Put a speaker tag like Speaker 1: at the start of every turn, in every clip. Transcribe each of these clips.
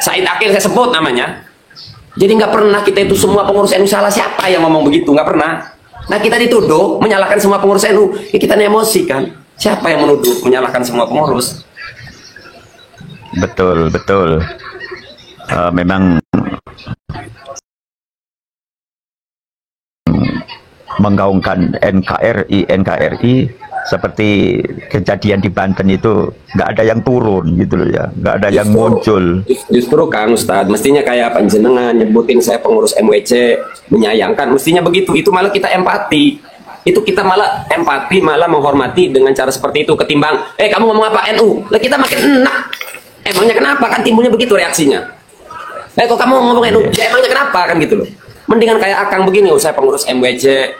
Speaker 1: Said Akil saya sebut namanya. Jadi nggak pernah kita itu semua pengurus NU salah. Siapa yang ngomong begitu? Nggak pernah. Nah kita dituduh menyalahkan semua pengurus NU, ya kita emosi kan. Siapa yang menuduh menyalahkan semua pengurus?
Speaker 2: Betul, betul. Memang menggaungkan NKRI seperti kejadian di Banten itu nggak ada yang turun gitu loh ya, nggak ada yang muncul.
Speaker 1: Justru Kang Ustadz, mestinya kayak panjenengan nyebutin saya pengurus MWC, menyayangkan, mestinya begitu. Itu malah kita empati. Itu kita malah empati, malah menghormati dengan cara seperti itu ketimbang, kamu ngomong apa NU? Lah kita makin enak. Emangnya kenapa? Kan timbulnya begitu reaksinya. Kok kamu ngomong NU? Ya emangnya kenapa kan gitu loh. Mendingan kayak Akang begini, saya pengurus MWC,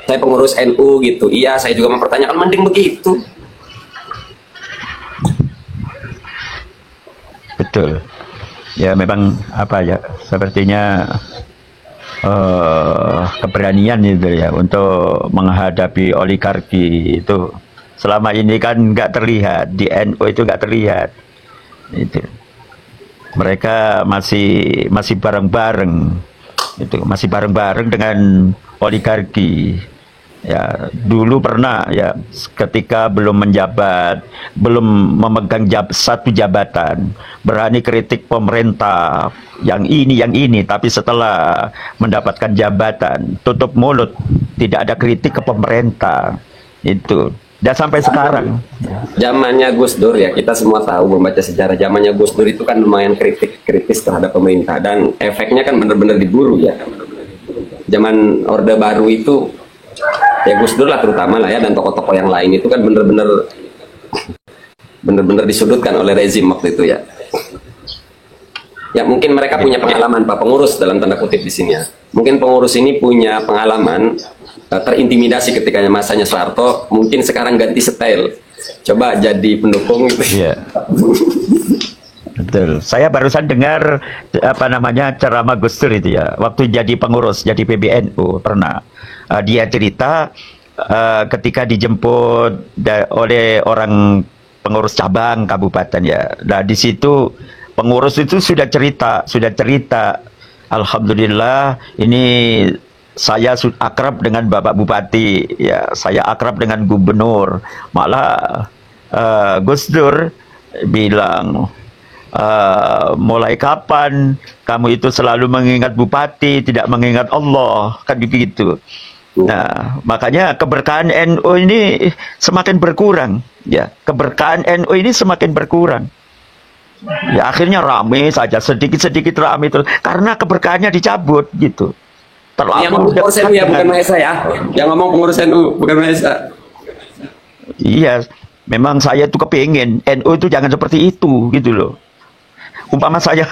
Speaker 1: saya pengurus NU gitu. Iya, saya juga mempertanyakan, mending begitu.
Speaker 2: Betul. Ya memang apa ya, sepertinya keberanian itu ya untuk menghadapi oligarki itu selama ini kan nggak terlihat, di NU itu nggak terlihat. Itu mereka masih bareng-bareng, itu masih bareng-bareng dengan oligarki. Ya, dulu pernah ya ketika belum menjabat, belum memegang satu jabatan, berani kritik pemerintah yang ini, tapi setelah mendapatkan jabatan, tutup mulut, tidak ada kritik ke pemerintah. Itu. Dan sampai sekarang.
Speaker 1: Zamannya Gus Dur ya, kita semua tahu membaca sejarah, zamannya Gus Dur itu kan lumayan kritis terhadap pemerintah dan efeknya kan benar-benar diburu ya. Zaman Orde Baru itu ya Gus Dur lah terutama lah ya, dan tokoh-tokoh yang lain itu kan bener-bener disudutkan oleh rezim waktu itu ya. Ya mungkin mereka punya pengalaman Pak pengurus dalam tanda kutip di sini ya. Mungkin pengurus ini punya pengalaman terintimidasi ketika masanya Soeharto, mungkin sekarang ganti style. Coba jadi pendukung gitu.
Speaker 2: Iya. Betul. Saya barusan dengar ceramah Gus Dur itu ya. Waktu jadi pengurus, jadi PBNU pernah. Dia cerita ketika dijemput oleh orang pengurus cabang kabupaten ya. Nah di situ pengurus itu sudah cerita. Alhamdulillah ini saya akrab dengan Bapak Bupati, ya saya akrab dengan Gubernur. Malah Gus Dur bilang, mulai kapan kamu itu selalu mengingat Bupati, tidak mengingat Allah, kan begitu. Nah, makanya keberkahan NU ini semakin berkurang, ya. Keberkahan NU ini semakin berkurang. Ya akhirnya rame saja, sedikit-sedikit rame terus karena keberkahannya dicabut gitu.
Speaker 1: Yang ngomong pengurus NU ya, bukan Mahesa ya. Yang ngomong pengurus NU, bukan Mahesa.
Speaker 2: Iya, memang saya tuh kepingin NU itu jangan seperti itu gitu loh. Umpama saya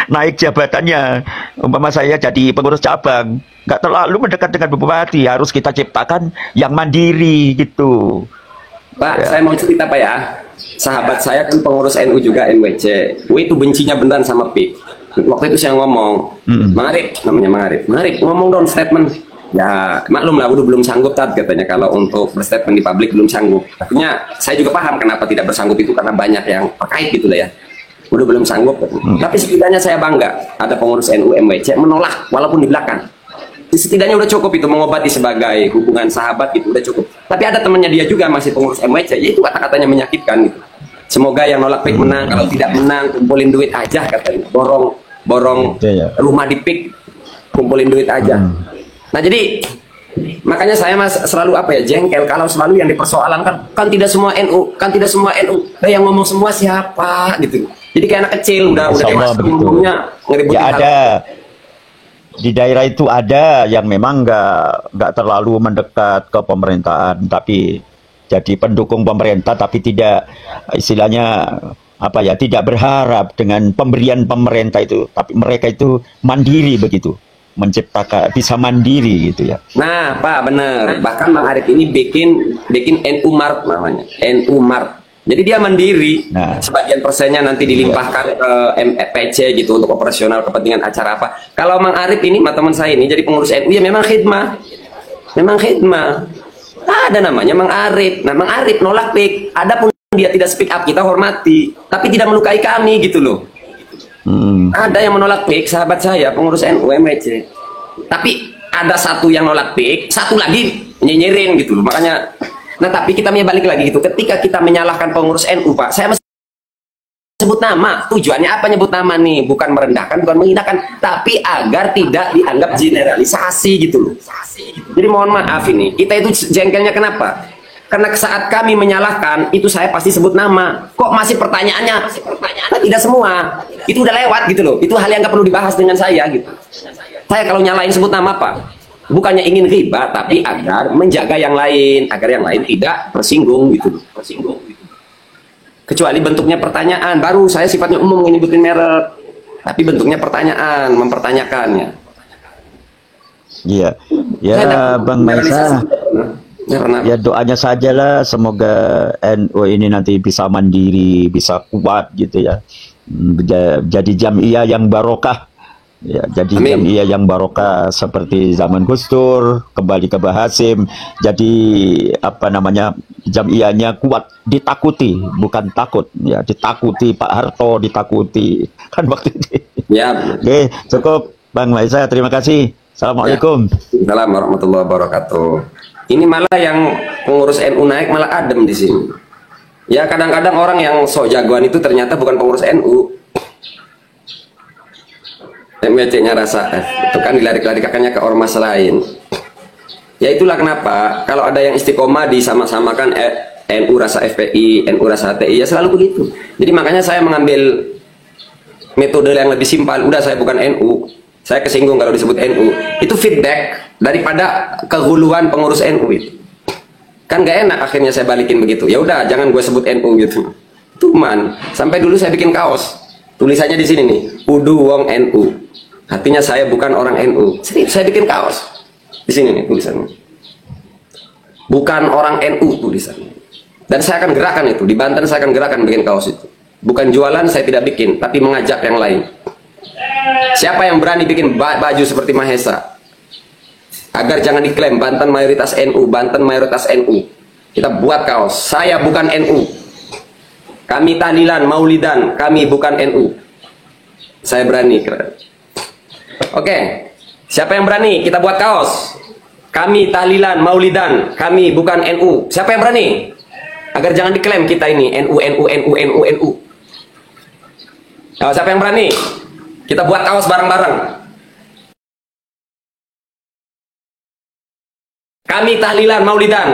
Speaker 2: naik jabatannya, umpama saya jadi pengurus cabang, nggak terlalu mendekat dengan bupati, harus kita ciptakan yang mandiri gitu.
Speaker 1: Pak, ya. Saya mau cerita Pak ya. Sahabat saya kan pengurus NU juga NWC. Itu bencinya beneran sama PIK. Waktu itu saya ngomong, Mang Arif, namanya Mang Arif, ngomong dong statement. Ya maklum lah, udah belum sanggup katanya kalau untuk berstatement di publik belum sanggup. Artinya saya juga paham kenapa tidak bersanggup itu karena banyak yang terkait gitu lah ya. Udah belum sanggup. Tapi setidaknya saya bangga ada pengurus NU MWC menolak walaupun di belakang. Setidaknya udah cukup itu mengobati sebagai hubungan sahabat gitu, udah cukup. Tapi ada temannya dia juga masih pengurus MWC, ya itu kata-katanya menyakitkan gitu. Semoga yang nolak PIK menang, kalau tidak menang kumpulin duit aja katanya. Borong rumah di PIK, kumpulin duit aja. Nah jadi makanya saya selalu jengkel kalau selalu yang dipersoalan kan tidak semua NU, yang ngomong semua siapa gitu. Jadi kayak anak kecil udah kayak ngomongnya ngeributin.
Speaker 2: Ya ada di daerah itu ada yang memang nggak terlalu mendekat ke pemerintahan, tapi jadi pendukung pemerintah, tapi tidak istilahnya tidak berharap dengan pemberian pemerintah itu, tapi mereka itu mandiri begitu, menciptakan bisa mandiri gitu ya.
Speaker 1: Nah Pak bener, bahkan Mang Arif ini bikin NU Mart namanya, NU Mart. Jadi dia mandiri, sebagian persennya nanti dilimpahkan ke MPC gitu untuk operasional kepentingan acara apa. Kalau Mang Arif ini, teman saya ini jadi pengurus NU ya memang khidmah. Ada namanya Mang Arif. Nah Mang Arif nolak PIK. Adapun dia tidak speak up, kita hormati, tapi tidak melukai kami gitu loh. Ada yang menolak PIK, sahabat saya pengurus NU MWC. Tapi ada satu yang nolak PIK, satu lagi nyinyirin gitu loh. Makanya, nah tapi kita balik lagi gitu. Ketika kita menyalahkan pengurus NU, Pak, saya mesti sebut nama. Tujuannya apa nyebut nama nih? Bukan merendahkan, bukan menghinakan, tapi agar tidak dianggap generalisasi gitu loh. Jadi mohon maaf ini, kita itu jengkelnya kenapa? Karena saat kami menyalahkan, itu saya pasti sebut nama. Kok masih pertanyaannya? Nah, tidak semua. Itu udah lewat gitu loh. Itu hal yang nggak perlu dibahas dengan saya gitu. Saya kalau nyalain sebut nama Pak, bukannya ingin riba, tapi agar menjaga yang lain, agar yang lain tidak tersinggung gitu loh. Kecuali bentuknya pertanyaan, baru saya sifatnya umum nyebutin merek. Tapi bentuknya pertanyaan, mempertanyakannya.
Speaker 2: Iya, ya Bang Maisa. Ya doanya sajalah semoga NU ini nanti bisa mandiri, bisa kuat gitu ya. Jadi jamiah yang barokah. Ya, jadi jamiah yang barokah seperti zaman Gus Dur, kembali ke Mbah Hasim. Jadi apa namanya? Jamiahnya kuat, ditakuti, bukan takut. Ya, ditakuti Pak Harto, ditakuti. Kan waktu itu.
Speaker 1: Ya.
Speaker 2: Oke, cukup Bang Maisa, terima kasih. Assalamualaikum.
Speaker 1: Assalamualaikum warahmatullahi wabarakatuh. Ini malah yang pengurus NU naik malah adem di sini. Ya kadang-kadang orang yang sok jagoan itu ternyata bukan pengurus NU. MWC-nya rasa F. Itu kan dilarik-larikannya ke ormas lain. Ya itulah kenapa kalau ada yang istiqomah disama-samakan NU rasa FPI, NU rasa HTI, ya selalu begitu. Jadi makanya saya mengambil metode yang lebih simpel. Udah saya bukan NU. Saya kesinggung kalau disebut NU. Itu feedback daripada kehuluan pengurus NU itu. Kan gak enak akhirnya saya balikin begitu. Ya udah, jangan gue sebut NU gitu. Cuman sampai dulu saya bikin kaos. Tulisannya di sini nih, Udu Wong NU. Artinya saya bukan orang NU. Jadi saya bikin kaos. Di sini nih tulisannya. Bukan orang NU tulisannya. Dan saya akan gerakan itu. Di Banten saya akan gerakan bikin kaos itu. Bukan jualan, saya tidak bikin, tapi mengajak yang lain. Siapa yang berani bikin baju seperti Mahesa? Agar jangan diklaim Banten mayoritas NU, Banten mayoritas NU. Kita buat kaos. Saya bukan NU. Kami tahlilan, maulidan, kami bukan NU. Saya berani. Oke. Siapa yang berani? Kita buat kaos. Kami tahlilan, maulidan, kami bukan NU. Siapa yang berani? Agar jangan diklaim kita ini NU, NU, NU, NU, NU. Siapa yang berani? Kita buat kaos bareng-bareng. Kami tahlilan, maulidan,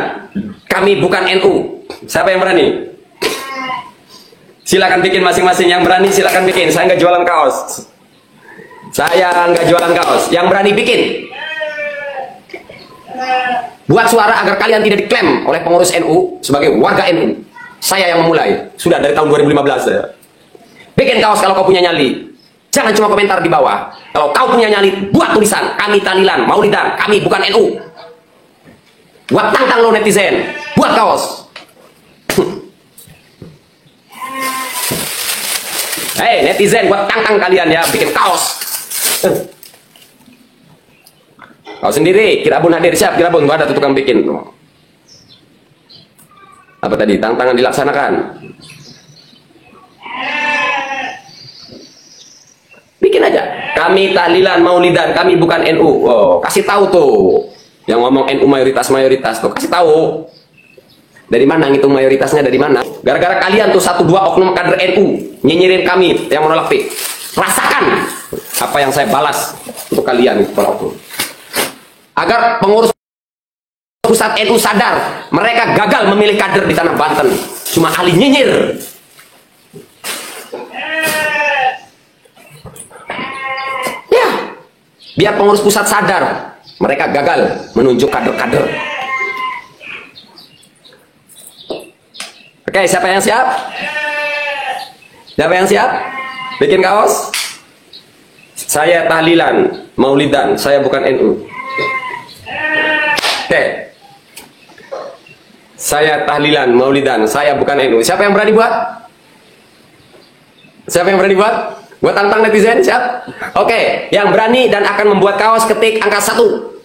Speaker 1: kami bukan NU. Siapa yang berani? Silakan bikin masing-masing. Yang berani silakan bikin. Saya nggak jualan kaos. Saya nggak jualan kaos. Yang berani bikin. Buat suara agar kalian tidak diklaim oleh pengurus NU sebagai warga NU. Saya yang memulai. Sudah dari tahun 2015 saya. Bikin kaos kalau kau punya nyali. Jangan cuma komentar di bawah. Kalau kau punya nyali, buat tulisan. Kami tahlilan, maulidan, kami bukan NU. Buat tantang lo netizen. Buat kaos. Hei netizen, buat tantang kalian ya. Bikin kaos. Kau sendiri, kira Bun hadir. Siap, kira Bun. Ada tuh tukang bikin. Apa tadi? Tantangan dilaksanakan. Bikin aja. Kami tahlilan, maulidan, kami bukan NU. Oh, kasih tahu tuh. Yang ngomong NU mayoritas tuh, kasih tahu. Dari mana ngitung mayoritasnya dari mana? Gara-gara kalian tuh 1-2 oknum kader NU nyinyirin kami yang menolak PIK. Rasakan apa yang saya balas untuk kalian itu. Agar pengurus pusat NU sadar mereka gagal memilih kader di tanah Banten. Cuma ahli nyinyir. Biar pengurus pusat sadar mereka gagal menunjuk kader-kader. Oke, siapa yang siap? Siapa yang siap? Bikin kaos? Saya tahlilan, maulidan, saya bukan NU. Oke. Saya tahlilan, maulidan, saya bukan NU. Siapa yang berani buat? Siapa yang berani buat? Buat tantang netizen, siap? Oke, yang berani dan akan membuat kaos ketik angka 1.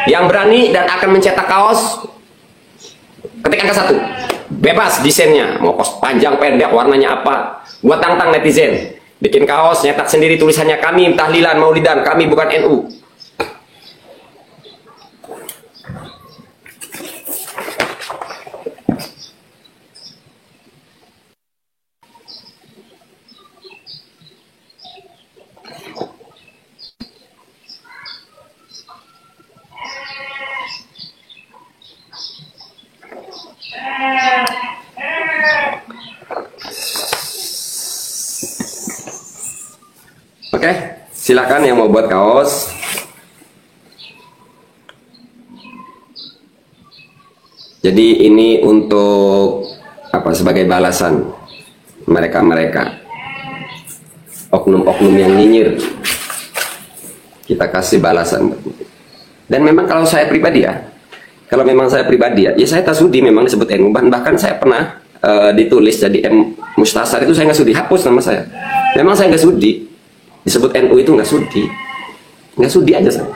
Speaker 1: Yang berani dan akan mencetak kaos ketik angka 1. Bebas desainnya, mau kos panjang pendek warnanya apa, gua tantang netizen. Bikin kaos, nyetak sendiri tulisannya kami tahlilan maulidan, kami bukan NU. Oke, silakan yang mau buat kaos. Jadi ini untuk apa? Sebagai balasan mereka-mereka oknum-oknum yang nyinyir. Kita kasih balasan. Dan memang kalau saya pribadi ya, ya saya tak sudi memang disebut NU. Bahkan saya pernah ditulis jadi M Mustasar itu saya nggak sudi, hapus nama saya. Memang saya nggak sudi disebut NU, itu nggak sudi aja saya.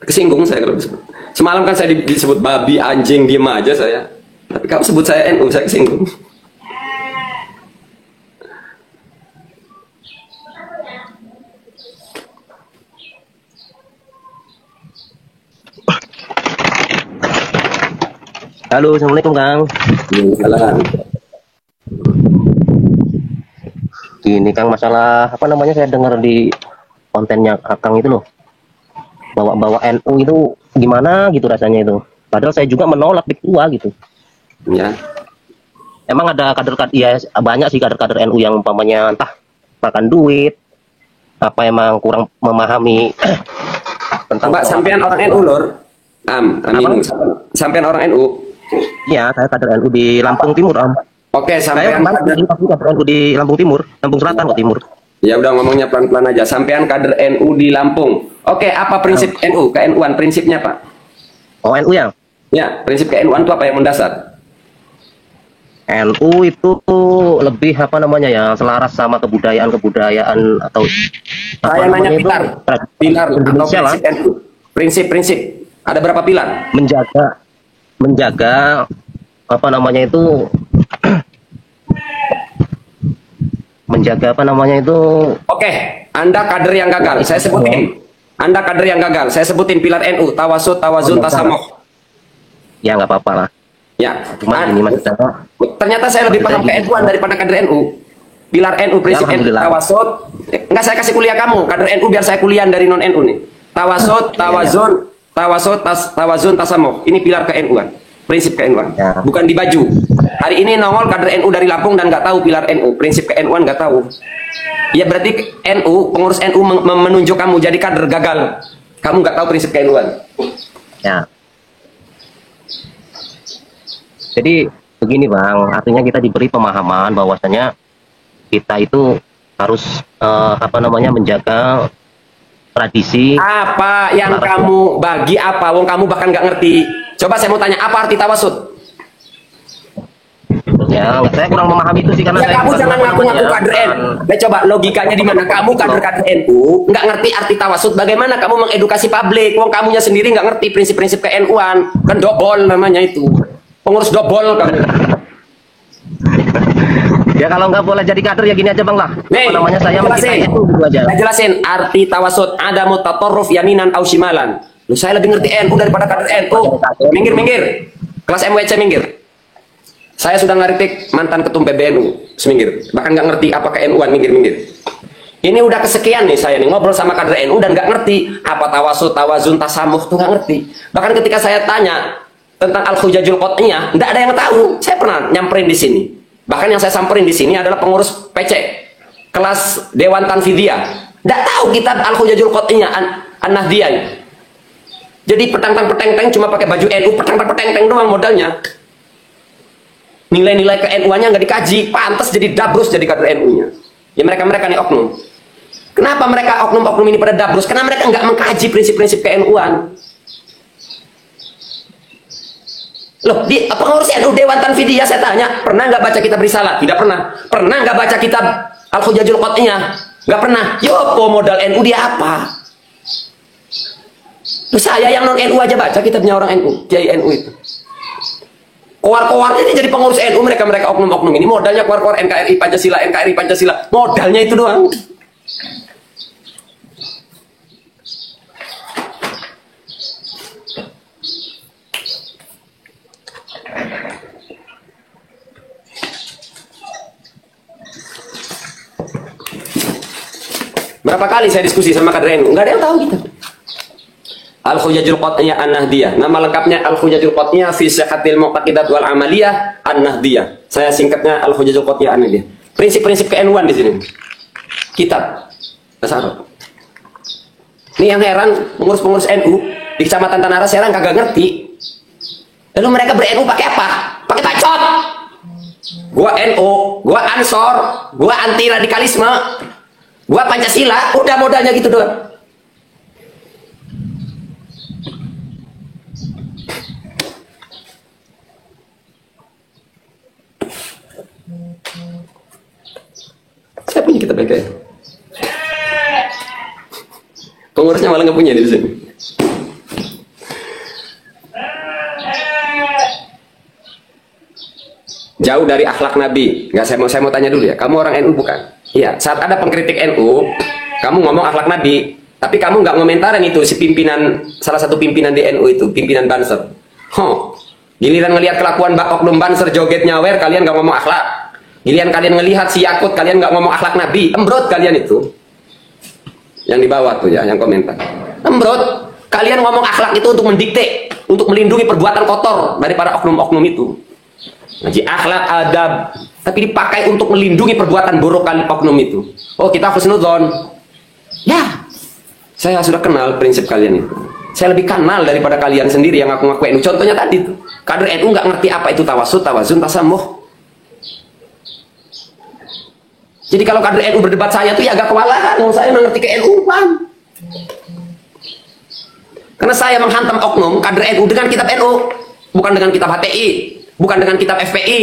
Speaker 1: Kesinggung saya kalau disebut. Semalam kan saya disebut babi, anjing, diem aja saya. Tapi kamu sebut saya NU, saya kesinggung.
Speaker 3: Halo, assalamualaikum Kang.
Speaker 1: Salam.
Speaker 3: Ini Kang, masalah apa namanya, saya dengar di kontennya Kang itu loh, bawa-bawa NU itu gimana gitu rasanya itu. Padahal saya juga menolak di tua gitu.
Speaker 1: Ya.
Speaker 3: Emang ada kader-kader, ya banyak sih kader-kader NU yang umpamanya entah makan duit, apa emang kurang memahami tentang.
Speaker 1: Mbak, sampean orang NU lor. Amin. Sampean orang NU.
Speaker 3: Iya, saya kader NU di Lampung Timur Om.
Speaker 1: Oke,
Speaker 3: Saya
Speaker 1: sampean
Speaker 3: kader NU di Lampung Timur, Lampung Selatan kok Timur.
Speaker 1: ya udah ngomongnya pelan-pelan aja. Sampean kader NU di Lampung. Oke, apa prinsip NU? KNU-an prinsipnya Pak?
Speaker 3: Oh, NU ya?
Speaker 1: Ya, prinsip KNU-an itu apa yang mendasar?
Speaker 3: NU itu lebih apa namanya ya, selaras sama kebudayaan atau
Speaker 1: Saya nanya pilar atau
Speaker 3: Indonesia lah,
Speaker 1: prinsip NU. Prinsip. Ada berapa pilar?
Speaker 3: menjaga apa namanya itu menjaga apa namanya itu.
Speaker 1: Oke, Anda kader yang gagal. Saya sebutin. Anda kader yang gagal. Saya sebutin pilar NU: tawasud, tawazun, tasamuh.
Speaker 3: Ya nggak apa-apa lah.
Speaker 1: Ya.
Speaker 3: Cuma ini maksudnya.
Speaker 1: Ternyata saya lebih paham ke NU-an daripada kader NU. Pilar NU, prinsip NU,
Speaker 3: Alhamdulillah.
Speaker 1: tawasud. Enggak, saya kasih kuliah kamu, kader NU, biar saya kuliah dari non NU nih. Tawasud, tawazun, tasamuh. Ini pilar ke NU-an. Prinsip ke NU-an.
Speaker 3: Ya.
Speaker 1: Bukan di baju. Hari ini nongol kader NU dari Lampung dan nggak tahu pilar NU, prinsip ke NU-an nggak tahu. Ya berarti NU, pengurus NU menunjuk kamu jadi kader gagal. Kamu nggak tahu prinsip ke NU-an.
Speaker 3: Ya. Jadi begini Bang, artinya kita diberi pemahaman bahwasanya kita itu harus apa namanya, menjaga tradisi.
Speaker 1: Apa yang kamu bagi apa? Wong kamu bahkan nggak ngerti. Coba saya mau tanya, apa arti tawasud?
Speaker 3: Ya, saya kurang memahami itu sih karena
Speaker 1: Ya,
Speaker 3: saya
Speaker 1: kamu
Speaker 3: bukan
Speaker 1: jangan
Speaker 3: apa
Speaker 1: ngaku-ngaku
Speaker 3: namanya,
Speaker 1: kader NU.
Speaker 3: bukan-
Speaker 1: Nah, coba logikanya di mana? Kamu kader-kader NU nggak ngerti arti tawasud. Bagaimana kamu mengedukasi publik? Wong kamunya sendiri nggak ngerti prinsip-prinsip ke NU-an. Kan dobol namanya itu. Pengurus dobol kamu.
Speaker 3: Ya kalau nggak boleh jadi kader ya gini aja Bang lah.
Speaker 1: Nih,
Speaker 3: Apa namanya, saya mencintai
Speaker 1: jelasin.
Speaker 3: itu gitu aja.
Speaker 1: Saya jelasin arti tawasud. Ada mutatorruf yaminan au shimalan. Loh, saya lebih ngerti NU daripada kader NU. Minggir. Kelas MWC minggir. Saya sudah ngeritik mantan ketum PBNU seminggir. Bahkan nggak ngerti apa ke NU-an, minggir. Ini udah kesekian nih saya nih ngobrol sama kader NU dan nggak ngerti apa tawasud, tawazun, tasamuh, tuh nggak ngerti. Bahkan ketika saya tanya tentang al-hujajul qat'iyah, nggak ada yang tahu. Saya pernah nyamperin di sini. Bahkan yang saya samperin di sini adalah pengurus PC kelas Dewan Tanfidiyah. Nggak tahu kitab al-hujajul qat'iyah an-nahdiyah. Jadi petang-peteng cuma pakai baju NU, petang-peteng doang modalnya. Nilai-nilai ke NU-nya nggak dikaji, pantas jadi dabrus jadi kader NU-nya. Ya mereka nih oknum. Kenapa mereka oknum-oknum ini pada dabrus? Karena mereka nggak mengkaji prinsip-prinsip ke NU-an. Loh, di pengurus NU Dewan Tanfidiyah saya tanya, pernah nggak baca kitab Risalah? Tidak pernah. Pernah nggak baca kitab Al-Hujajul Qat'iyah? Nggak pernah. Yopo modal NU dia apa? Loh, saya yang non NU aja baca kitabnya orang NU, Kiai NU itu. Keluar-keluarnya ini jadi pengurus NU, mereka oknum-oknum ini modalnya keluar-keluar NKRI Pancasila, modalnya itu doang. Berapa kali saya diskusi sama kader NU, nggak ada yang tahu kita. Al-Hujajul Qat'iyah An-Nahdiyah. Nama lengkapnya Al-Hujajul Qat'iyah fi Sihhatil Mu'taqidat wal Amaliyah An-Nahdiyah. Saya singkatnya Al-Hujajul Qat'iyah An-Nahdiyah. Prinsip-prinsip ke-NU-an di sini. Kitab bahasa Arab. Ini yang heran, pengurus-pengurus NU di Kecamatan Tanah Ras heran kagak ngerti. Lalu mereka ber-NU pakai apa? Pakai bacot. Gua NU, gua Ansor, gua anti radikalisme, gua Pancasila, udah modalnya gitu doang. Saya punya kitab kayak pengurusnya malah nggak punya di sini. Jauh dari akhlak Nabi. Nggak, saya mau tanya dulu ya. Kamu orang NU bukan? Iya. Saat ada pengkritik NU, kamu ngomong akhlak Nabi, tapi kamu nggak ngomentarin itu si pimpinan, salah satu pimpinan di NU itu, pimpinan Banser. Giliran ngelihat kelakuan oknum Banser joget nyawer, kalian nggak ngomong akhlak. Giliran kalian ngelihat si Yakut, kalian nggak ngomong akhlak Nabi. Embrot kalian itu. Yang di bawah tuh ya, yang komentar. Embrot. Kalian ngomong akhlak itu untuk mendikte, untuk melindungi perbuatan kotor daripada oknum-oknum itu. Ngaji akhlak, adab, tapi dipakai untuk melindungi perbuatan buruk kali oknum itu. Oh, kita husnudzon. Ya, saya sudah kenal prinsip kalian itu. Saya lebih kenal daripada kalian sendiri yang ngaku-ngaku NU. Contohnya tadi tuh, kader NU nggak ngerti apa itu tawasud, tawazun, tasamuh. Jadi kalau kader NU berdebat saya tuh ya agak kewalahan. Saya mengerti ke NU, Bang. Karena saya menghantam oknum kader NU dengan kitab NU, bukan dengan kitab HTI, bukan dengan kitab FPI.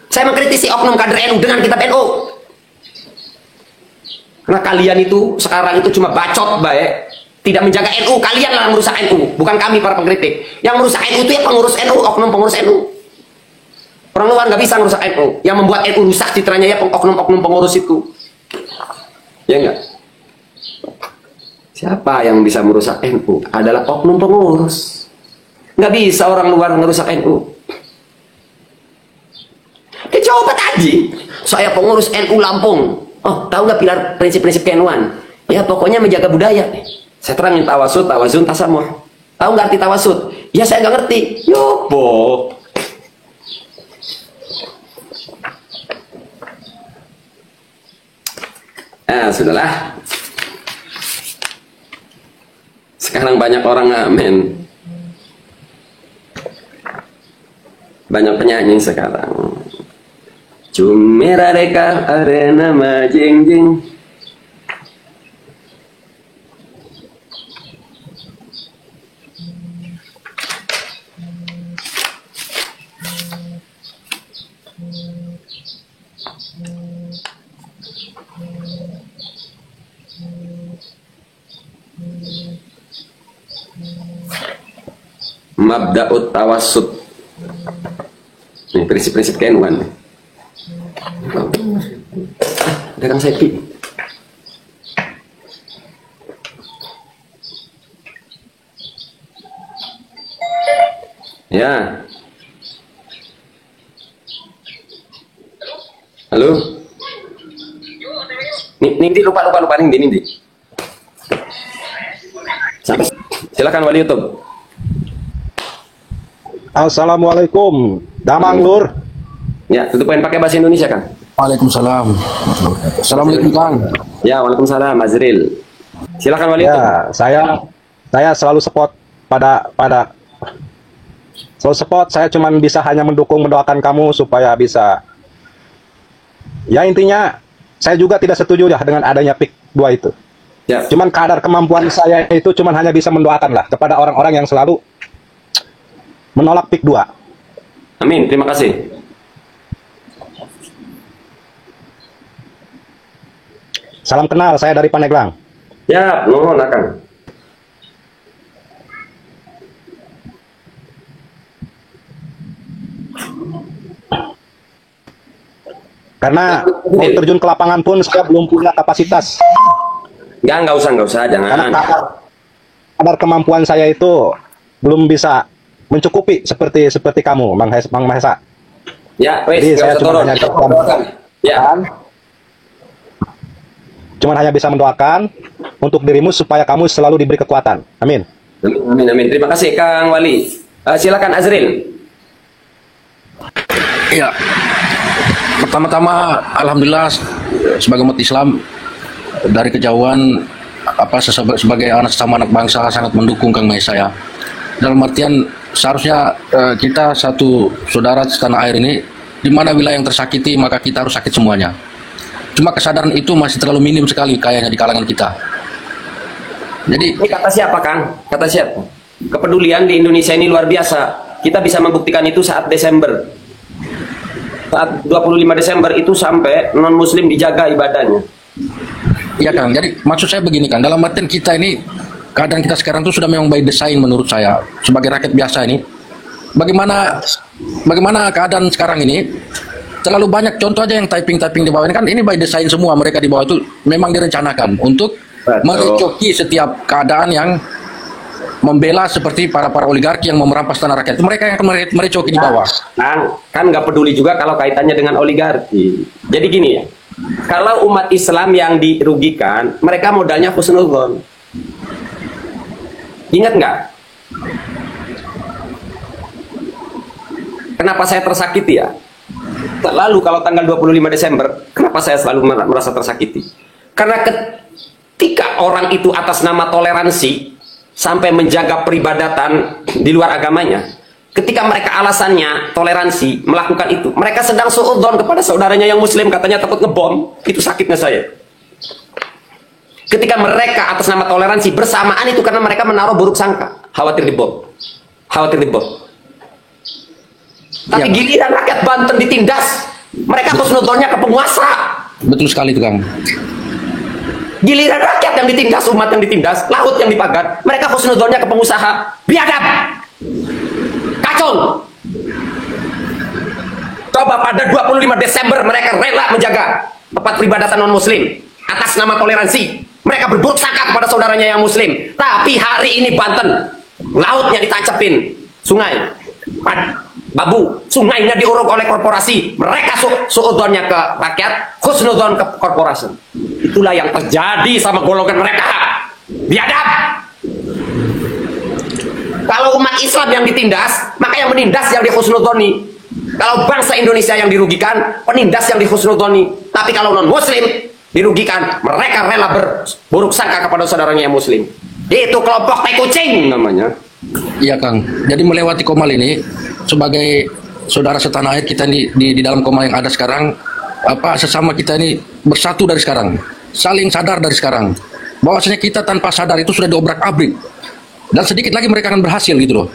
Speaker 1: Saya mengkritisi oknum kader NU dengan kitab NU. Karena kalian itu sekarang itu cuma bacot baik, tidak menjaga NU. Kalian yang merusak NU, bukan kami para pengkritik. Yang merusak NU itu ya pengurus NU, oknum pengurus NU. Orang luar nggak bisa merusak NU. Yang membuat NU rusak citranya ya oknum-oknum pengurus itu. Ya enggak? Siapa yang bisa merusak NU? Adalah oknum pengurus. Nggak bisa orang luar merusak NU. Coba tadi, saya pengurus NU Lampung. Oh, tahu nggak pilar prinsip-prinsip ke-NU-an? Ya pokoknya menjaga budaya. Saya terangin tawasud, tawazun, tasamuh. Tahu nggak arti tawasud? Ya saya nggak ngerti. Yopo. Nah, sudahlah. Sekarang banyak orang ngamen. Banyak penyanyi sekarang. Cumera reka arena majeng-jeng. Mabda'ut tawassut. Ini prinsip-prinsip ke-NU-an. Ada Kang Sepi. Ya. Halo. Nindi lupa Nindi. Sampai. Silakan wali YouTube.
Speaker 4: Assalamualaikum, Damang Lur.
Speaker 1: Ya, tutupin pakai bahasa Indonesia, Kang.
Speaker 5: Waalaikumsalam. Assalamualaikum, Kang.
Speaker 1: Ya, waalaikumsalam, Azril. Silakan wali YouTube.
Speaker 4: Ya, saya selalu support selalu support. Saya cuma bisa hanya mendoakan kamu supaya bisa. Ya intinya, saya juga tidak setuju ya dengan adanya PIK 2 itu.
Speaker 1: Ya.
Speaker 4: Cuman kadar kemampuan saya itu cuman hanya bisa mendoakan lah kepada orang-orang yang selalu menolak PIK 2.
Speaker 1: Amin, terima kasih.
Speaker 4: Salam kenal, saya dari Pandeglang.
Speaker 1: Ya, nuhun Kang.
Speaker 4: Karena mau terjun ke lapangan pun saya belum punya kapasitas.
Speaker 1: Nggak usah,
Speaker 4: Karena
Speaker 1: jangan.
Speaker 4: kadar kemampuan saya itu belum bisa mencukupi seperti kamu, Bang Mahesa.
Speaker 1: Ya, wes,
Speaker 4: Jadi
Speaker 1: nggak
Speaker 4: saya
Speaker 1: usah
Speaker 4: cuma
Speaker 1: turun.
Speaker 4: hanya
Speaker 1: Ya,
Speaker 4: cuman hanya bisa mendoakan untuk dirimu supaya kamu selalu diberi kekuatan. Amin.
Speaker 1: amin. Terima kasih Kang Wali. Silakan Azril.
Speaker 5: Iya. Pertama-tama alhamdulillah sebagai umat Islam dari kejauhan sebagai anak sesama anak bangsa sangat mendukung Kang Mahesa ya. Dalam artian seharusnya kita satu saudara setanah air ini di mana wilayah yang tersakiti maka kita harus sakit semuanya. Cuma kesadaran itu masih terlalu minim sekali kayaknya di kalangan kita. Jadi
Speaker 1: Ini kata siapa, Kang? Kata siapa? Kepedulian di Indonesia ini luar biasa. Kita bisa membuktikan itu saat Desember. Saat 25 Desember itu sampai non-muslim dijaga ibadahnya.
Speaker 5: iya Kang, jadi maksud saya begini Kang, dalam artian kita ini keadaan kita sekarang itu sudah memang by design menurut saya sebagai rakyat biasa ini. Bagaimana keadaan sekarang ini? Terlalu banyak contoh aja yang typing di bawah ini kan ini by design semua, mereka di bawah itu memang direncanakan untuk merecoki setiap keadaan yang membela seperti para oligarki yang mau merampas tanah rakyat. Mereka yang akan merecoki di bawah.
Speaker 1: Kan nggak peduli juga kalau kaitannya dengan oligarki. Jadi gini ya, kalau umat Islam yang dirugikan, mereka modalnya husnudzon. Ingat nggak? Kenapa saya tersakiti ya? Lalu kalau tanggal 25 Desember, kenapa saya selalu merasa tersakiti? Karena ketika orang itu atas nama toleransi sampai menjaga peribadatan di luar agamanya, ketika mereka alasannya toleransi melakukan itu, mereka sedang suudzon kepada saudaranya yang muslim, katanya takut ngebom. Itu sakitnya saya. Ketika mereka atas nama toleransi bersamaan itu karena mereka menaruh buruk sangka, khawatir dibom. Tapi
Speaker 5: Ya.
Speaker 1: giliran rakyat Banten ditindas, mereka husnudzonnya ke penguasa.
Speaker 5: Betul sekali itu Kang.
Speaker 1: Giliran rakyat yang ditindas, umat yang ditindas, laut yang dipagar, mereka husnudzonnya ke pengusaha. Biadab, kacau. Coba pada 25 Desember mereka rela menjaga tempat peribadatan non muslim atas nama toleransi. Mereka berburuk sangka kepada saudaranya yang muslim. Tapi hari ini Banten, lautnya ditancapin sungai, babu, sungainya diuruk oleh korporasi. Mereka suudzonnya ke rakyat, husnudzon ke korporasi. Itulah yang terjadi sama golongan mereka. Biadab. Kalau umat Islam yang ditindas, maka yang menindas yang dihusnudzoni. Kalau bangsa Indonesia yang dirugikan, penindas yang dihusnudzoni. Tapi kalau non muslim dirugikan, mereka rela berburuk sangka kepada saudaranya yang muslim. Itu kelompok tai kucing namanya.
Speaker 5: Iya Kang. Jadi melewati Komal ini sebagai saudara setanah air kita di dalam Komal yang ada sekarang, sesama kita ini bersatu dari sekarang, saling sadar dari sekarang bahwasanya kita tanpa sadar itu sudah diobrak-abrik dan sedikit lagi mereka akan berhasil gitu loh.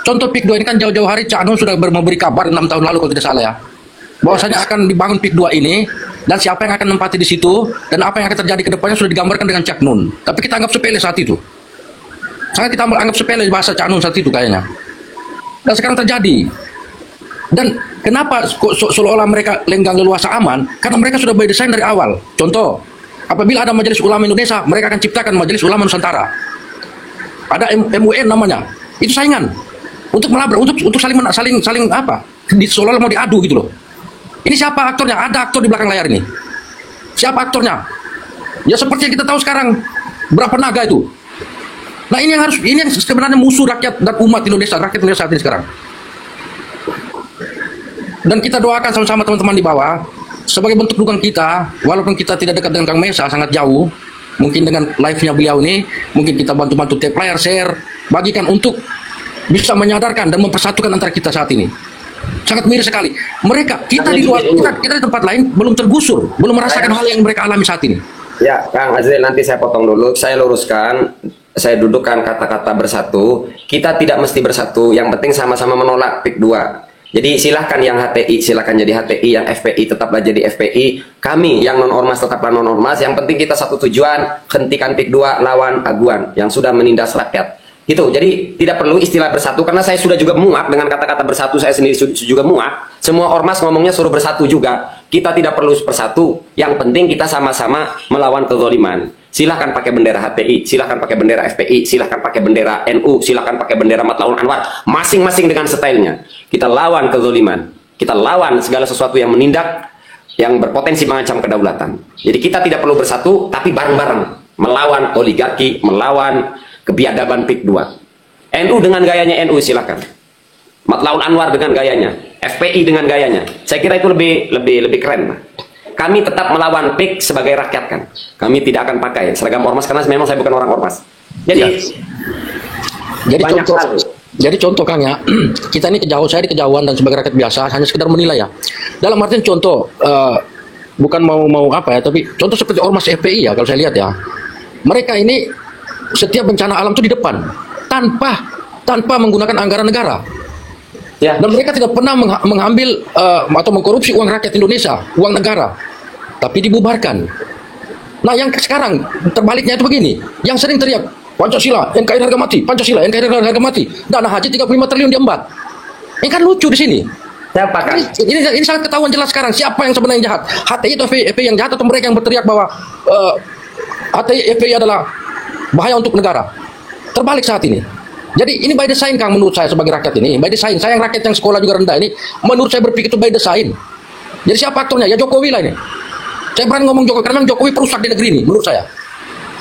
Speaker 5: Contoh PIK 2 ini kan jauh-jauh hari Cak Nun sudah memberi kabar 6 tahun lalu kalau tidak salah ya, bahwasanya akan dibangun PIK 2 ini dan siapa yang akan menempati di situ dan apa yang akan terjadi ke depannya sudah digambarkan dengan Cak Nun. Tapi kita anggap sepele saat itu. Sangat kita anggap sepele bahasa Cak Nun saat itu kayaknya. Dan sekarang terjadi. Dan kenapa seolah-olah mereka lenggang leluasa aman? Karena mereka sudah by design dari awal. Contoh, apabila ada Majelis Ulama Indonesia, mereka akan ciptakan Majelis Ulama Nusantara. Ada MUN namanya. Itu saingan untuk melabrak, untuk saling seolah-olah mau diadu gitu loh. Ini siapa aktornya? Ada aktor di belakang layar ini. Siapa aktornya? Ya seperti yang kita tahu sekarang, berapa naga itu. Nah ini yang sebenarnya musuh rakyat dan umat Indonesia, rakyat Indonesia saat ini sekarang. Dan kita doakan sama-sama teman-teman di bawah, sebagai bentuk dukungan kita, walaupun kita tidak dekat dengan Kang Mahesa, sangat jauh, mungkin dengan live-nya beliau ini, mungkin kita bantu-bantu tap layar, share, bagikan untuk bisa menyadarkan dan mempersatukan antara kita saat ini. Sangat miris sekali. Kita di luar, kita di tempat lain belum tergusur, belum merasakan hal yang mereka alami saat ini.
Speaker 1: Ya, Kang Azril, nanti saya potong dulu, saya luruskan, saya dudukkan kata-kata bersatu. Kita tidak mesti bersatu, yang penting sama-sama menolak PIK 2. Jadi silahkan yang HTI, silahkan jadi HTI, yang FPI tetaplah jadi FPI. Kami yang non-ormas tetaplah non-ormas. Yang penting kita satu tujuan, hentikan PIK 2 lawan aguan yang sudah menindas rakyat. Gitu. Jadi tidak perlu istilah bersatu karena saya sudah juga muak dengan kata-kata bersatu, saya sendiri juga muak. Semua ormas ngomongnya suruh bersatu juga. Kita tidak perlu bersatu. Yang penting kita sama-sama melawan kezaliman. Silahkan pakai bendera HTI, silahkan pakai bendera FPI, silahkan pakai bendera NU, silahkan pakai bendera Matlaul Anwar. Masing-masing dengan stylenya. Kita lawan kezaliman. Kita lawan segala sesuatu yang menindak, yang berpotensi mengancam kedaulatan. Jadi kita tidak perlu bersatu, tapi bareng-bareng melawan oligarki, melawan kebiadaban PIK 2. NU dengan gayanya NU silakan. Matlaul Anwar dengan gayanya, FPI dengan gayanya. Saya kira itu lebih keren. Kami tetap melawan PIK sebagai rakyat kan. Kami tidak akan pakai seragam ormas karena memang saya bukan orang ormas. Jadi
Speaker 5: Jadi contoh Kang ya, kita ini saya di kejauhan dan sebagai rakyat biasa hanya sekedar menilai ya. Dalam artian contoh, bukan mau apa ya, tapi contoh seperti ormas FPI ya kalau saya lihat ya. Mereka ini setiap bencana alam itu di depan tanpa menggunakan anggaran negara.
Speaker 1: ya,
Speaker 5: Dan mereka tidak pernah mengambil atau mengkorupsi uang rakyat Indonesia, uang negara, tapi dibubarkan. Nah yang sekarang terbaliknya itu begini, yang sering teriak Pancasila, NKRI harga mati, Pancasila, NKRI harga mati, dana haji 35 triliun diembat. Ini kan lucu di sini.
Speaker 1: siapa kan?
Speaker 5: Ini sangat ketahuan jelas sekarang siapa yang sebenarnya yang jahat. HTI atau FPI yang jahat atau mereka yang berteriak bahwa HTI FPI adalah bahaya untuk negara. Terbalik saat ini. Jadi ini by design Kang menurut saya sebagai rakyat ini. By design. Saya yang rakyat yang sekolah juga rendah ini, menurut saya berpikir itu by design. Jadi siapa aktornya? Ya Jokowi lah ini. Saya berani ngomong Jokowi karena memang Jokowi perusak di negeri ini menurut saya.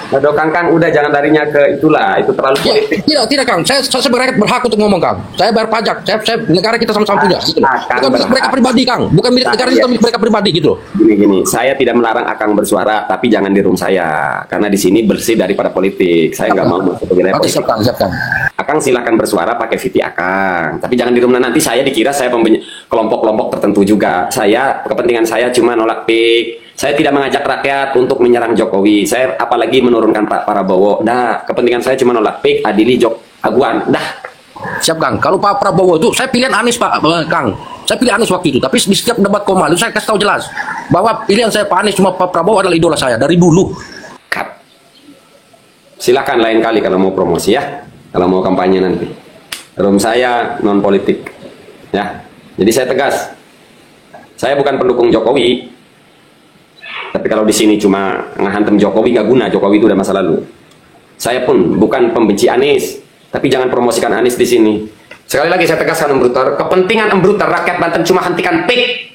Speaker 1: Aduh Kang, udah jangan larinya ke itulah, itu terlalu politik.
Speaker 5: Tidak Kang. Saya sebagai rakyat berhak untuk ngomong Kang. Saya bayar pajak. Saya negara kita sama-sama punya. Gitu. Bukan milik mereka pribadi Kang. Bukan milik negara itu milik mereka pribadi gitu.
Speaker 1: Gini, saya tidak melarang Akang bersuara, tapi jangan di room saya, karena di sini bersih daripada politik. Saya nggak mau masuk ke wilayah
Speaker 5: Oke,
Speaker 1: politik.
Speaker 5: siap Kang.
Speaker 1: Akang silahkan bersuara pakai VT Akang, tapi jangan di room nanti saya dikira saya kelompok-kelompok tertentu juga. Kepentingan saya cuma nolak PIK. Saya tidak mengajak rakyat untuk menyerang Jokowi. Saya apalagi menurunkan Pak Prabowo. Kepentingan saya cuma nolak PIK, adili Aguan.
Speaker 5: Siap Kang. Kalau Pak Prabowo itu saya pilihan Anies Kang. Saya pilih Anies waktu itu. Tapi di setiap debat Komal itu saya kasih tahu jelas bahwa pilihan saya Pak Anies cuma Pak Prabowo adalah idola saya dari dulu.
Speaker 1: Cut. Silakan lain kali kalau mau promosi ya, kalau mau kampanye nanti. Room saya non politik, ya. Jadi saya tegas. Saya bukan pendukung Jokowi. Tapi kalau di sini cuma ngehantem Jokowi nggak guna. Jokowi itu udah masa lalu. Saya pun bukan pembenci Anies, tapi jangan promosikan Anies di sini. Sekali lagi saya tegaskan Embruter, kepentingan Embruter rakyat Banten cuma hentikan PIK.